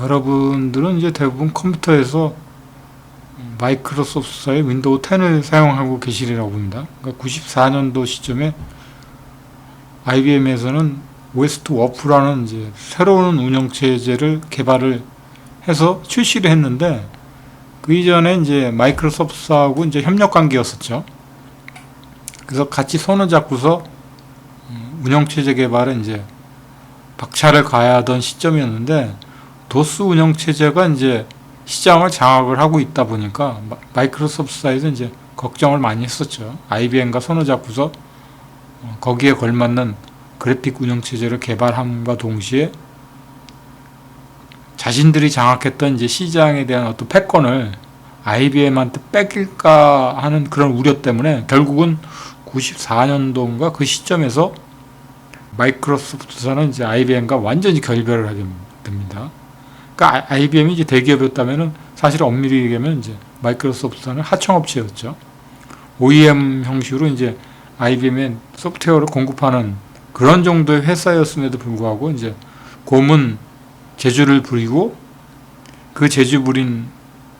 여러분들은 이제 대부분 컴퓨터에서 마이크로소프트사의 윈도우 10을 사용하고 계시리라고 봅니다. 그러니까 94년도 시점에 IBM에서는 OS2 워프라는 이제 새로운 운영체제를 개발을 해서 출시를 했는데, 그 이전에 이제 마이크로소프트하고 이제 협력 관계였었죠. 그래서 같이 손을 잡고서 운영체제 개발에 이제 박차를 가하던 시점이었는데, 도스 운영체제가 이제 시장을 장악을 하고 있다 보니까 마이크로소프트사에서 이제 걱정을 많이 했었죠. IBM과 손을 잡고서 거기에 걸맞는 그래픽 운영체제를 개발함과 동시에 자신들이 장악했던 이제 시장에 대한 어떤 패권을 IBM한테 뺏길까 하는 그런 우려 때문에 결국은 94년도인가 그 시점에서 마이크로소프트사는 이제 IBM과 완전히 결별을 하게 됩니다. 그러니까 IBM이 이제 대기업이었다면은 사실 엄밀히 얘기하면 이제 마이크로소프트사는 하청업체였죠. OEM 형식으로 이제 IBM의 소프트웨어를 공급하는 그런 정도의 회사였음에도 불구하고 이제 고문 제주를 부리고, 그 제주 부린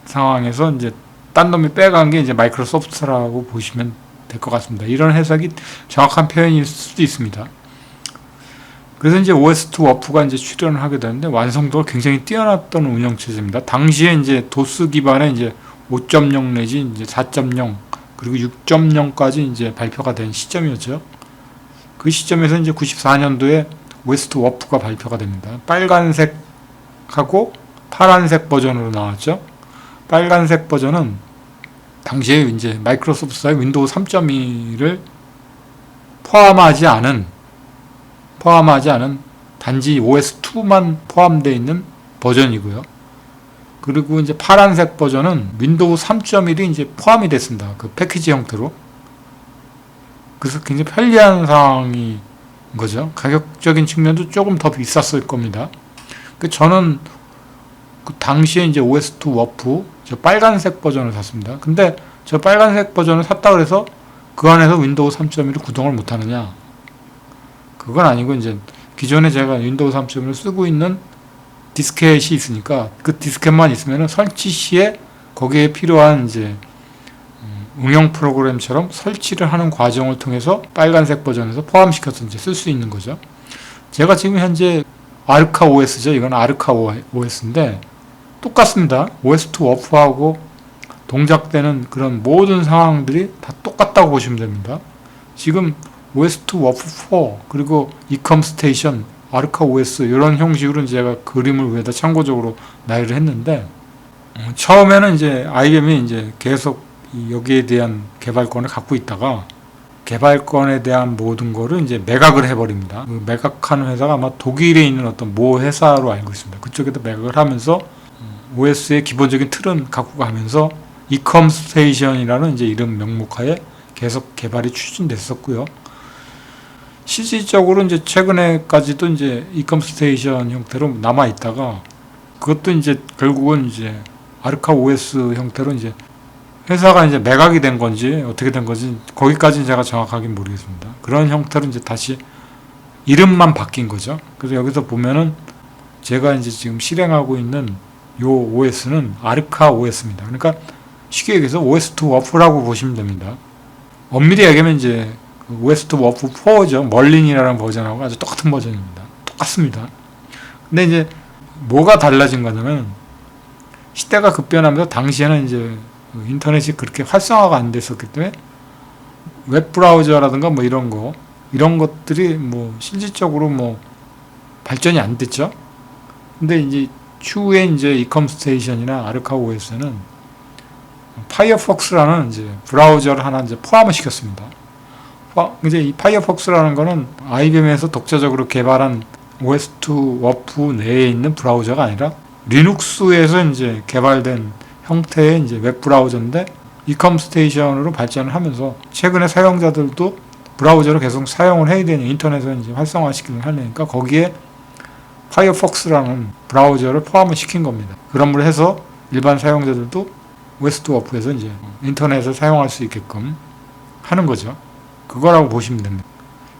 상황에서 이제 딴 놈이 빼간 게 이제 마이크로소프트라고 보시면 될 것 같습니다. 이런 해석이 정확한 표현일 수도 있습니다. 그래서 이제 OS2 워프가 이제 출연을 하게 되는데 완성도가 굉장히 뛰어났던 운영체제입니다. 당시에 이제 도스 기반의 이제 5.0 내지 이제 4.0 그리고 6.0까지 이제 발표가 된 시점이었죠. 그 시점에서 이제 94년도에 OS2 워프가 발표가 됩니다. 빨간색하고 파란색 버전으로 나왔죠. 빨간색 버전은 당시에 이제 마이크로소프트사의 윈도우 3.2를 포함하지 않은 단지 OS2만 포함되어 있는 버전이고요. 그리고 이제 파란색 버전은 윈도우 3.1이 이제 포함이 됐습니다. 그 패키지 형태로. 그래서 굉장히 편리한 상황인 거죠. 가격적인 측면도 조금 더 비쌌을 겁니다. 저는 그 당시에 이제 OS2 워프 저 빨간색 버전을 샀습니다. 근데 저 빨간색 버전을 샀다 그래서 그 안에서 윈도우 3.1을 구동을 못 하느냐? 그건 아니고 이제 기존에 제가 윈도우 3.1을 쓰고 있는 디스켓이 있으니까 그 디스켓만 있으면 설치 시에 거기에 필요한 이제 응용 프로그램처럼 설치를 하는 과정을 통해서 빨간색 버전에서 포함시켜서 이제 쓸 수 있는 거죠. 제가 지금 현재 아르카 OS죠. 이건 아르카 OS인데 똑같습니다. OS2 워프하고 동작되는 그런 모든 상황들이 다 똑같다고 보시면 됩니다. 지금 OS2 워프 4 그리고 이컴 스테이션, 아르카 OS 이런 형식으로 제가 그림을 위에다 참고적으로 나열을 했는데, 처음에는 이제 IBM이 이제 계속 여기에 대한 개발권을 갖고 있다가 개발권에 대한 모든 거를 이제 매각을 해버립니다. 그 매각하는 회사가 아마 독일에 있는 어떤 모 회사로 알고 있습니다. 그쪽에다 매각을 하면서 OS의 기본적인 틀은 갖고 가면서 이컴 스테이션이라는 이제 이름 명목하에 계속 개발이 추진됐었고요. 실질적으로 이제 최근에까지도 이제 이컴 스테이션 형태로 남아 있다가 그것도 이제 결국은 이제 아르카 OS 형태로 이제 회사가 이제 매각이 된 건지 어떻게 된 건지 거기까지는 제가 정확하게 모르겠습니다. 그런 형태로 이제 다시 이름만 바뀐 거죠. 그래서 여기서 보면은 제가 이제 지금 실행하고 있는 요 OS는 아르카 OS입니다. 그러니까 쉽게 얘기해서 OS2 워프라고 보시면 됩니다. 엄밀히 얘기하면 이제 OS2 워프 4죠. 멀린이라는 버전하고 아주 똑같은 버전입니다. 똑같습니다. 근데 이제 뭐가 달라진 거냐면 시대가 급변하면서 당시에는 이제 인터넷이 그렇게 활성화가 안 됐었기 때문에 웹 브라우저라든가 뭐 이런 것들이 뭐 실질적으로 뭐 발전이 안 됐죠. 근데 이제 추후에 이제 이컴 스테이션이나 아르카 OS는 파이어폭스라는 이제 브라우저를 하나 이제 포함을 시켰습니다. 이제 이 파이어폭스라는 거는 IBM에서 독자적으로 개발한 OS2 워프 내에 있는 브라우저가 아니라 리눅스에서 이제 개발된 형태의 이제 웹 브라우저인데 이컴 스테이션으로 발전을 하면서 최근에 사용자들도 브라우저를 계속 사용을 해야 되는 인터넷을 이제 활성화시키는 하려니까 거기에 파이어폭스라는 브라우저를 포함을 시킨 겁니다. 그런 걸 해서 일반 사용자들도 OS2 워프에서 이제 인터넷을 사용할 수 있게끔 하는 거죠. 그거라고 보시면 됩니다.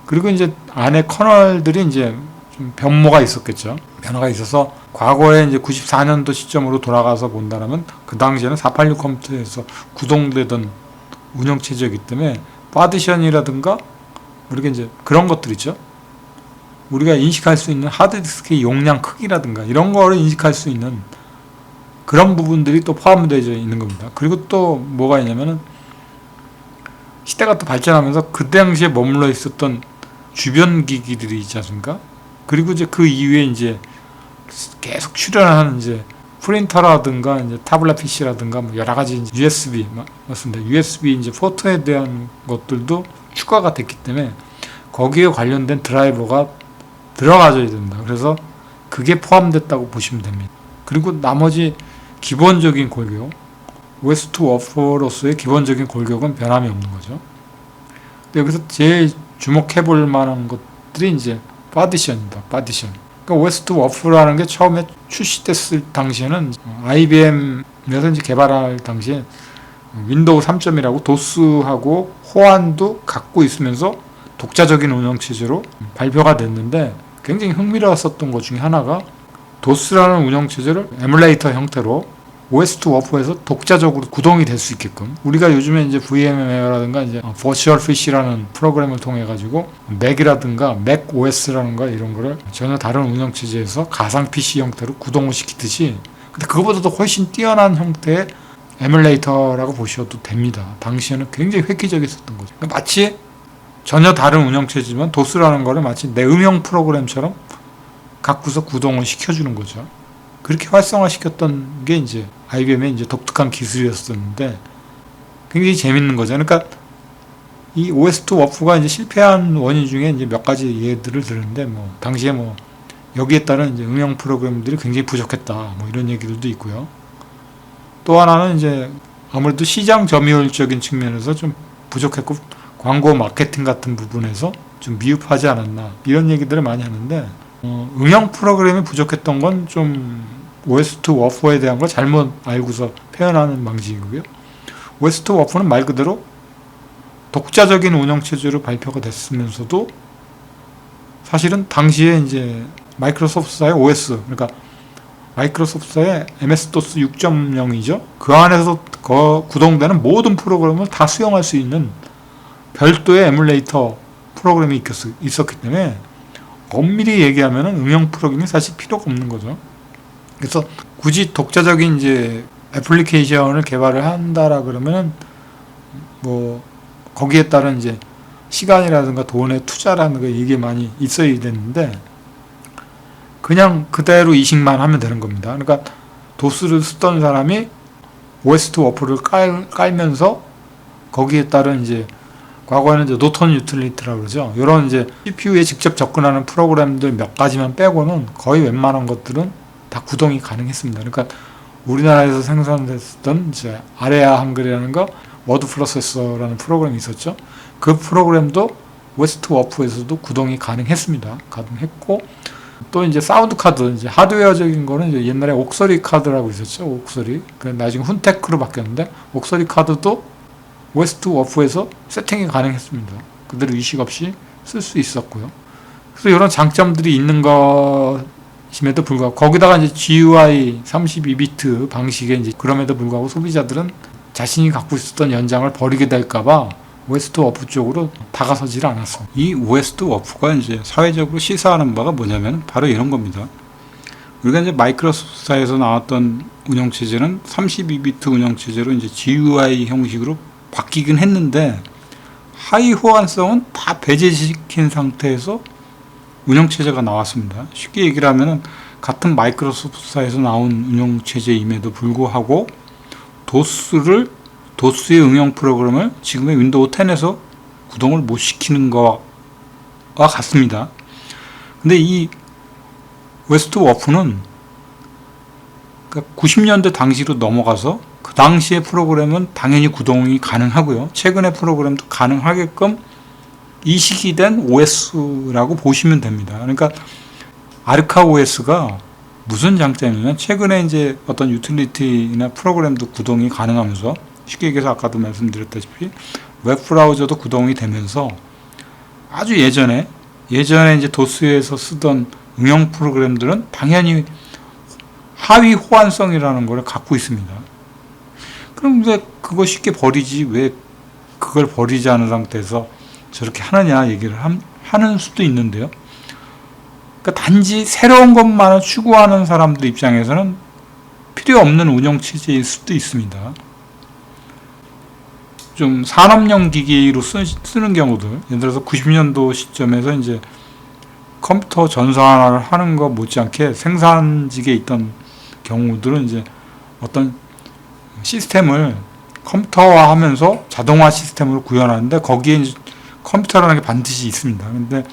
그리고 이제 안에 커널들이 이제 좀 변모가 있었겠죠. 변화가 있어서 과거에 이제 94년도 시점으로 돌아가서 본다면 그 당시에는 486 컴퓨터에서 구동되던 운영체제이기 때문에 파디션이라든가 우리가 이제 그런 것들 있죠. 우리가 인식할 수 있는 하드디스크의 용량 크기라든가 이런 거를 인식할 수 있는 그런 부분들이 또 포함되어 있는 겁니다. 그리고 또 뭐가 있냐면은 시대가 또 발전하면서 그 당시에 머물러 있었던 주변 기기들이 있지 않습니까? 그리고 이제 그 이후에 이제 계속 출현하는 이제 프린터라든가 이제 타블렛 PC라든가 뭐 여러 가지 이제 USB 맞습니다. USB 이제 포트에 대한 것들도 추가가 됐기 때문에 거기에 관련된 드라이버가 들어가져야 된다. 그래서 그게 포함됐다고 보시면 됩니다. 그리고 나머지 기본적인 골격, OS2 워프로서의 기본적인 골격은 변함이 없는 거죠. 여기서 제일 주목해 볼 만한 것들이 이제 파디션입니다. 파디션. 그러니까 OS2 워프라는 게 처음에 출시됐을 당시에는 IBM에서 이제 개발할 당시에 윈도우 3.1하고 도스하고 호환도 갖고 있으면서 독자적인 운영체제로 발표가 됐는데 굉장히 흥미로웠었던 것 중에 하나가 도스라는 운영체제를 에뮬레이터 형태로 OS2 워프에서 독자적으로 구동이 될 수 있게끔 우리가 요즘에 이제 VMware라든가 이제 버추얼 PC라는 프로그램을 통해 가지고 맥이라든가 맥 OS라는 거 이런 거를 전혀 다른 운영체제에서 가상 PC 형태로 구동을 시키듯이 근데 그거보다도 훨씬 뛰어난 형태의 에뮬레이터라고 보셔도 됩니다. 당시에는 굉장히 획기적이었던 거죠. 그러니까 마치 전혀 다른 운영체제지만 도스라는 거를 마치 내 음영 프로그램처럼 갖고서 구동을 시켜주는 거죠. 그렇게 활성화시켰던 게 이제 IBM의 이제 독특한 기술이었었는데 굉장히 재밌는 거죠. 그러니까 이 OS2 워프가 이제 실패한 원인 중에 이제 몇 가지 예들을 들었는데 뭐 당시에 뭐 여기에 따른 이제 응용 프로그램들이 굉장히 부족했다 뭐 이런 얘기들도 있고요. 또 하나는 이제 아무래도 시장 점유율적인 측면에서 좀 부족했고 광고 마케팅 같은 부분에서 좀 미흡하지 않았나 이런 얘기들을 많이 하는데 응용 프로그램이 부족했던 건 좀 OS2 워프에 대한 걸 잘못 알고서 표현하는 방식이고요. OS2 워프는 말 그대로 독자적인 운영체제로 발표가 됐으면서도 사실은 당시에 이제 마이크로소프트사의 OS 그러니까 마이크로소프트사의 MS-DOS 6.0이죠. 그 안에서 구동되는 모든 프로그램을 다 수용할 수 있는 별도의 에뮬레이터 프로그램이 있었기 때문에 엄밀히 얘기하면은 응용 프로그램이 사실 필요가 없는 거죠. 그래서 굳이 독자적인 이제 애플리케이션을 개발을 한다라 그러면은 뭐 거기에 따른 이제 시간이라든가 돈의 투자라는 거 이게 많이 있어야 되는데 그냥 그대로 이식만 하면 되는 겁니다. 그러니까 도스를 쓰던 사람이 OS2 워프를 깔면서 거기에 따른 이제 과거에는 이제 노턴 유틸리티라고 그러죠. 이런 이제 CPU에 직접 접근하는 프로그램들 몇 가지만 빼고는 거의 웬만한 것들은 다 구동이 가능했습니다. 그러니까 우리나라에서 생산됐던 이제 아레아 한글이라는 거, 워드 프로세서라는 프로그램이 있었죠. 그 프로그램도 OS2 워프에서도 구동이 가능했습니다. 가능했고 또 이제 사운드 카드, 이제 하드웨어적인 거는 이제 옛날에 옥서리 카드라고 있었죠. 옥서리. 나중에 훈테크로 바뀌었는데 옥서리 카드도 OS2 워프에서 세팅이 가능했습니다. 그대로 이식 없이 쓸 수 있었고요. 그래서 이런 장점들이 있는 것임에도 불구하고 거기다가 이제 GUI 32비트 방식의 이제 그럼에도 불구하고 소비자들은 자신이 갖고 있었던 연장을 버리게 될까봐 OS2 워프 쪽으로 다가서질 않았어. 이 OS2 워프가 이제 사회적으로 시사하는 바가 뭐냐면 바로 이런 겁니다. 우리가 이제 마이크로소프트사에서 나왔던 운영체제는 32비트 운영체제로 이제 GUI 형식으로 바뀌긴 했는데 하위 호환성은 다 배제시킨 상태에서 운영체제가 나왔습니다. 쉽게 얘기를 하면 같은 마이크로소프트사에서 나온 운영체제임에도 불구하고 도스의 응용 프로그램을 지금의 윈도우 10에서 구동을 못 시키는 것과 같습니다. 근데 이 OS2 워프는 90년대 당시로 넘어가서 그 당시의 프로그램은 당연히 구동이 가능하고요. 최근의 프로그램도 가능하게끔 이식이 된 OS라고 보시면 됩니다. 그러니까 아르카 OS가 무슨 장점이냐면 최근에 이제 어떤 유틸리티나 프로그램도 구동이 가능하면서 쉽게 얘기해서 아까도 말씀드렸다시피 웹 브라우저도 구동이 되면서 아주 예전에 이제 도스에서 쓰던 응용 프로그램들은 당연히 하위 호환성이라는 걸 갖고 있습니다. 그럼 왜 그거 쉽게 버리지? 왜 그걸 버리지 않은 상태에서 저렇게 하느냐 얘기를 하는 수도 있는데요. 그러니까 단지 새로운 것만을 추구하는 사람들 입장에서는 필요 없는 운영체제일 수도 있습니다. 좀 산업용 기기로 쓰는 경우들, 예를 들어서 90년도 시점에서 이제 컴퓨터 전산화를 하는 것 못지않게 생산직에 있던 경우들은 이제 어떤 시스템을 컴퓨터화하면서 자동화 시스템으로 구현하는데 거기에 이제 컴퓨터라는 게 반드시 있습니다. 근데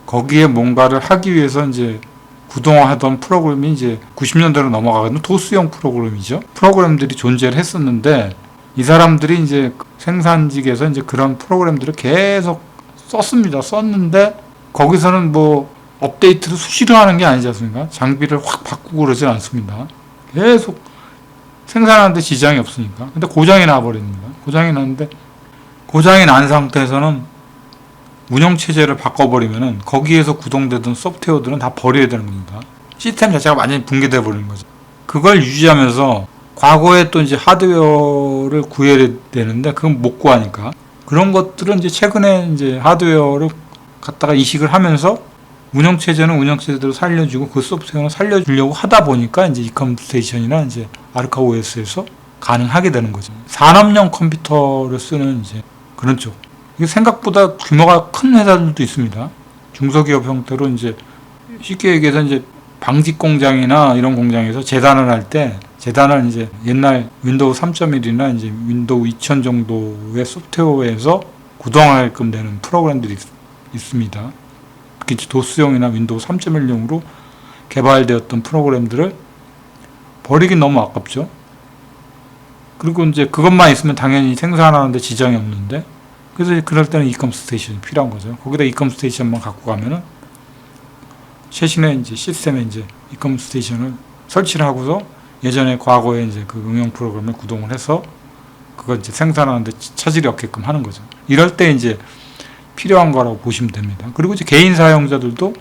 거기에 뭔가를 하기 위해서 이제 구동화하던 프로그램이 이제 90년대로 넘어가는 도스형 프로그램이죠. 프로그램들이 존재를 했었는데 이 사람들이 이제 생산직에서 이제 그런 프로그램들을 계속 썼는데 거기서는 뭐 업데이트를 수시로 하는 게 아니지 않습니까? 장비를 확 바꾸고 그러진 않습니다. 계속 생산하는데 지장이 없으니까. 근데 고장이 나버립니다. 고장이 나는데 고장이 난 상태에서는 운영체제를 바꿔버리면은 거기에서 구동되던 소프트웨어들은 다 버려야 되는 겁니다. 시스템 자체가 완전히 붕괴돼 버리는 거죠. 그걸 유지하면서 과거에 또 이제 하드웨어를 구해야 되는데 그건 못 구하니까 그런 것들은 이제 최근에 이제 하드웨어를 갖다가 이식을 하면서 운영체제는 운영체제대로 살려주고 그 소프트웨어는 살려주려고 하다 보니까 이제 이컴스테이션이나 이제 아르카 OS에서 가능하게 되는 거죠. 산업용 컴퓨터를 쓰는 이제 그런 쪽. 이게 생각보다 규모가 큰 회사들도 있습니다. 중소기업 형태로 이제 쉽게 얘기해서 이제 방직 공장이나 이런 공장에서 재단을 할 때 재단을 이제 옛날 윈도우 3.1이나 이제 윈도우 2000 정도의 소프트웨어에서 구동하게끔 되는 프로그램들이 있습니다. 특히 도스용이나 윈도우 3.1용으로 개발되었던 프로그램들을 버리긴 너무 아깝죠. 그리고 이제 그것만 있으면 당연히 생산하는데 지장이 없는데 그래서 그럴 때는 이컴스테이션이 필요한 거죠. 거기다 이컴스테이션만 갖고 가면은 최신의 이제 시스템에 이제 이컴스테이션을 설치를 하고서 예전에 과거에 이제 그 응용 프로그램을 구동을 해서 그걸 이제 생산하는데 차질이 없게끔 하는 거죠. 이럴 때 이제 필요한 거라고 보시면 됩니다. 그리고 이제 개인 사용자들도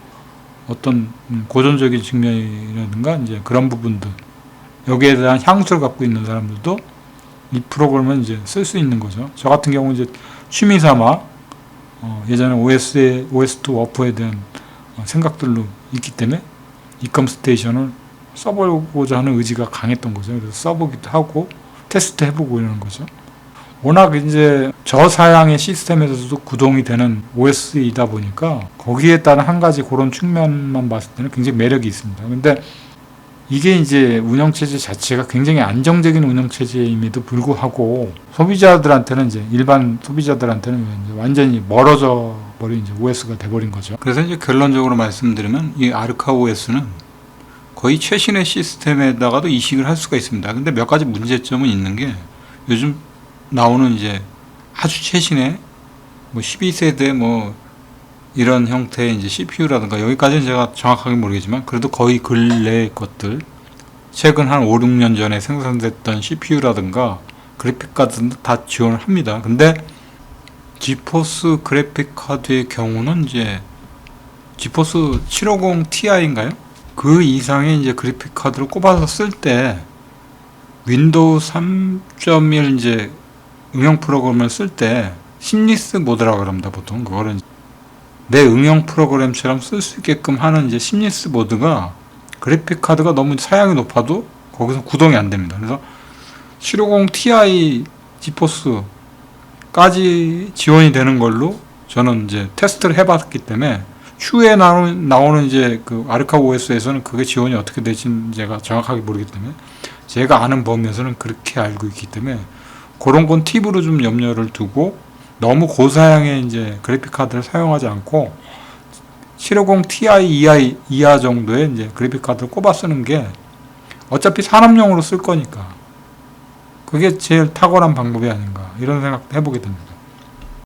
어떤 고전적인 측면이라든가 이제 그런 부분들 여기에 대한 향수를 갖고 있는 사람들도 이 프로그램을 이제 쓸 수 있는 거죠. 저 같은 경우 이제 취미 삼아 예전에 OS2 워프에 대한 생각들로 있기 때문에 이컴스테이션을 써보고자 하는 의지가 강했던 거죠. 그래서 써보기도 하고 테스트 해보고 이러는 거죠. 워낙 이제 저사양의 시스템에서도 구동이 되는 OS이다 보니까 거기에 따른 한 가지 그런 측면만 봤을 때는 굉장히 매력이 있습니다. 근데 이게 이제 운영체제 자체가 굉장히 안정적인 운영체제임에도 불구하고 소비자들한테는 이제 일반 소비자들한테는 이제 완전히 멀어져 버린 이제 OS가 돼버린 거죠. 그래서 이제 결론적으로 말씀드리면 이 아르카 OS는 거의 최신의 시스템에다가도 이식을 할 수가 있습니다. 근데 몇 가지 문제점은 있는 게 요즘 나오는 이제 아주 최신의 뭐 12세대 뭐 이런 형태의 이제 CPU라든가 여기까지는 제가 정확하게 모르겠지만 그래도 거의 근래 것들 최근 한 5, 6년 전에 생산됐던 CPU라든가 그래픽 카드는 다 지원을 합니다. 근데 지포스 그래픽 카드의 경우는 이제 지포스 750 Ti인가요? 그 이상의 이제 그래픽 카드를 꼽아서 쓸 때 윈도우 3.1 이제 응용 프로그램을 쓸 때 심리스 모드라고 그럽니다. 보통 그거를 내 응용 프로그램처럼 쓸 수 있게끔 하는 이제 심리스 모드가 그래픽 카드가 너무 사양이 높아도 거기서 구동이 안 됩니다. 그래서 750 Ti 지포스까지 지원이 되는 걸로 저는 이제 테스트를 해봤기 때문에 추후에 나오는 이제 그 아르카 OS에서는 그게 지원이 어떻게 될지는 제가 정확하게 모르기 때문에 제가 아는 범위에서는 그렇게 알고 있기 때문에 그런 건 팁으로 좀 염려를 두고 너무 고사양의 이제 그래픽 카드를 사용하지 않고 750 Ti 이하 정도의 이제 그래픽 카드를 꼽아 쓰는 게 어차피 산업용으로 쓸 거니까 그게 제일 탁월한 방법이 아닌가 이런 생각도 해보게 됩니다.